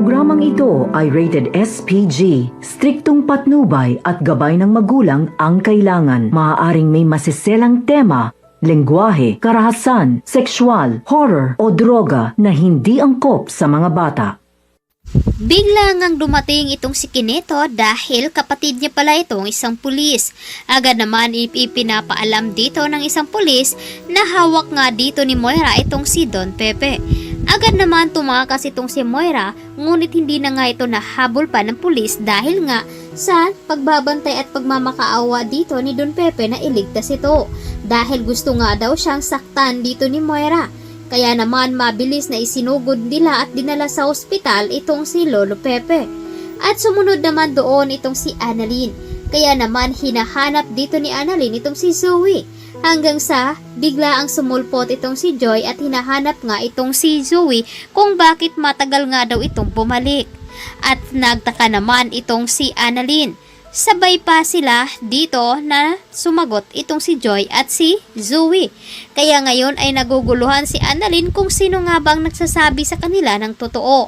Programang ito ay rated SPG. Striktong patnubay at gabay ng magulang ang kailangan. Maaaring may masiselang tema, lengguwahe, karahasan, sexual, horror o droga na hindi angkop sa mga bata. Bigla ngang dumating itong si Kineto dahil kapatid niya pala itong isang pulis. Agad naman ipinapaalam dito ng isang pulis na hawak nga dito ni Moira itong si Don Pepe. Agad naman tumakas itong si Moira, ngunit hindi na nga ito nahabol pa ng pulis dahil nga sa pagbabantay at pagmamakaawa dito ni Don Pepe na iligtas ito. Dahil gusto nga daw siyang saktan dito ni Moira. Kaya naman mabilis na isinugod nila at dinala sa ospital itong si Lolo Pepe. At sumunod naman doon itong si Annalyn. Kaya naman hinahanap dito ni Annalyn itong si Zoe. Hanggang sa bigla ang sumulpot itong si Joy at hinahanap nga itong si Zoe kung bakit matagal nga daw itong bumalik. At nagtaka naman itong si Annalyn. Sabay pa sila dito na sumagot itong si Joy at si Zoe. Kaya ngayon ay naguguluhan si Annalyn kung sino nga bang nagsasabi sa kanila ng totoo.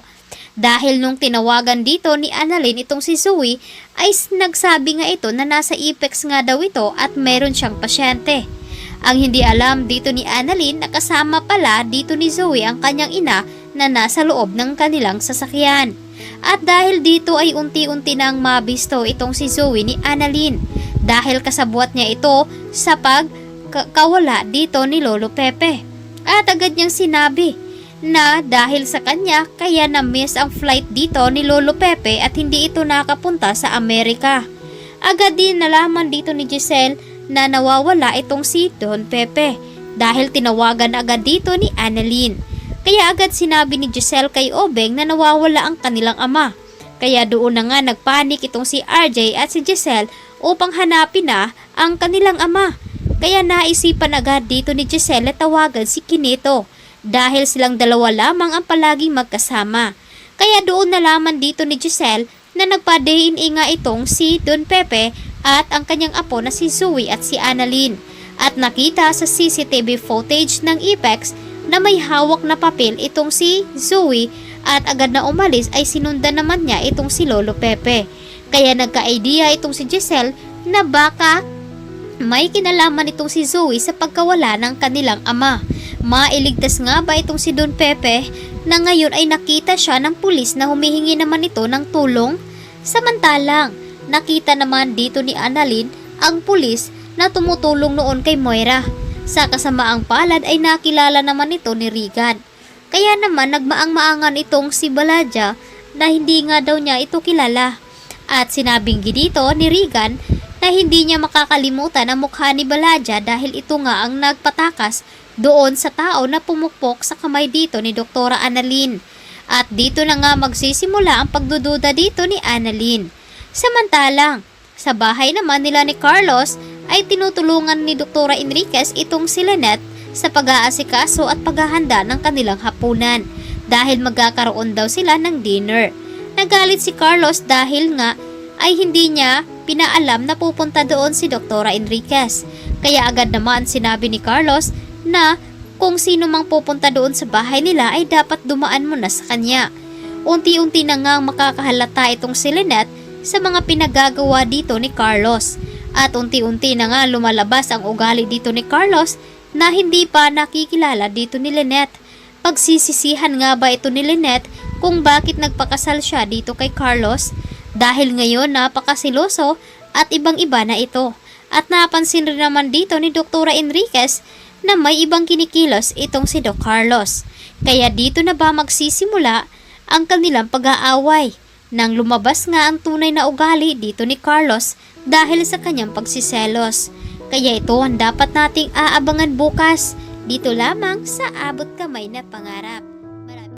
Dahil nung tinawagan dito ni Annalyn itong si Zoe ay nagsabi nga ito na nasa Apex nga daw ito at meron siyang pasyente. Ang hindi alam dito ni Annalyn na kasama pala dito ni Zoe ang kanyang ina na nasa loob ng kanilang sasakyan. At dahil dito ay unti-unti nang mabisto itong si Zoe ni Annalyn dahil kasabwat niya ito sa pagkawala dito ni Lolo Pepe. At agad niyang sinabi na dahil sa kanya kaya na-miss ang flight dito ni Lolo Pepe at hindi ito nakapunta sa Amerika. Agad din nalaman dito ni Giselle na nawawala itong si Don Pepe dahil tinawagan agad dito ni Annalyn. Kaya agad sinabi ni Giselle kay Obeng na nawawala ang kanilang ama. Kaya doon na nga nagpanik itong si RJ at si Giselle upang hanapin na ang kanilang ama. Kaya naisipan agad dito ni Giselle na tawagan si Kineto dahil silang dalawa lamang ang palaging magkasama. Kaya doon nalaman dito ni Giselle na nagpa-day-in nga itong si Don Pepe at ang kanyang apo na si Zoe at si Annalyn. At nakita sa CCTV footage ng Apex na may hawak na papel itong si Zoe at agad na umalis ay sinundan naman niya itong si Lolo Pepe. Kaya nagka-idea itong si Giselle na baka may kinalaman itong si Zoe sa pagkawala ng kanilang ama. Mailigtas nga ba itong si Don Pepe na ngayon ay nakita siya ng pulis na humihingi naman ito ng tulong? Samantalang nakita naman dito ni Annalyn ang pulis na tumutulong noon kay Moira. Sa kasamaang palad ay nakilala naman ito ni Regan. Kaya naman nagmaang-maangan itong si Baladja na hindi nga daw niya ito kilala. At sinabing dito ni Regan na hindi niya makakalimutan ang mukha ni Baladja dahil ito nga ang nagpatakas doon sa tao na pumukpok sa kamay dito ni Dr. Annalyn. At dito na nga magsisimula ang pagdududa dito ni Annalyn. Samantalang sa bahay naman nila ni Carlos ay tinutulungan ni Dr. Enriquez itong si Lynette sa pag-aasikaso at paghahanda ng kanilang hapunan dahil magkakaroon daw sila ng dinner. Nagalit si Carlos dahil nga ay hindi niya pinaalam na pupunta doon si Dr. Enriquez. Kaya agad naman sinabi ni Carlos na kung sino mang pupunta doon sa bahay nila ay dapat dumaan muna sa kanya. Unti-unti na nga makakahalata itong si Lynette sa mga pinagagawa dito ni Carlos. At unti-unti na nga lumalabas ang ugali dito ni Carlos na hindi pa nakikilala dito ni Lynette. Pagsisisihan nga ba ito ni Lynette kung bakit nagpakasal siya dito kay Carlos? Dahil ngayon napakasiloso at ibang-iba na ito. At napansin rin naman dito ni Dr. Enriquez na may ibang kinikilos itong si Doc Carlos. Kaya dito na ba magsisimula ang kanilang pag-aaway? Nang lumabas nga ang tunay na ugali dito ni Carlos dahil sa kanyang pagsiselos. Kaya ito ang dapat nating aabangan bukas dito lamang sa Abot Kamay na Pangarap.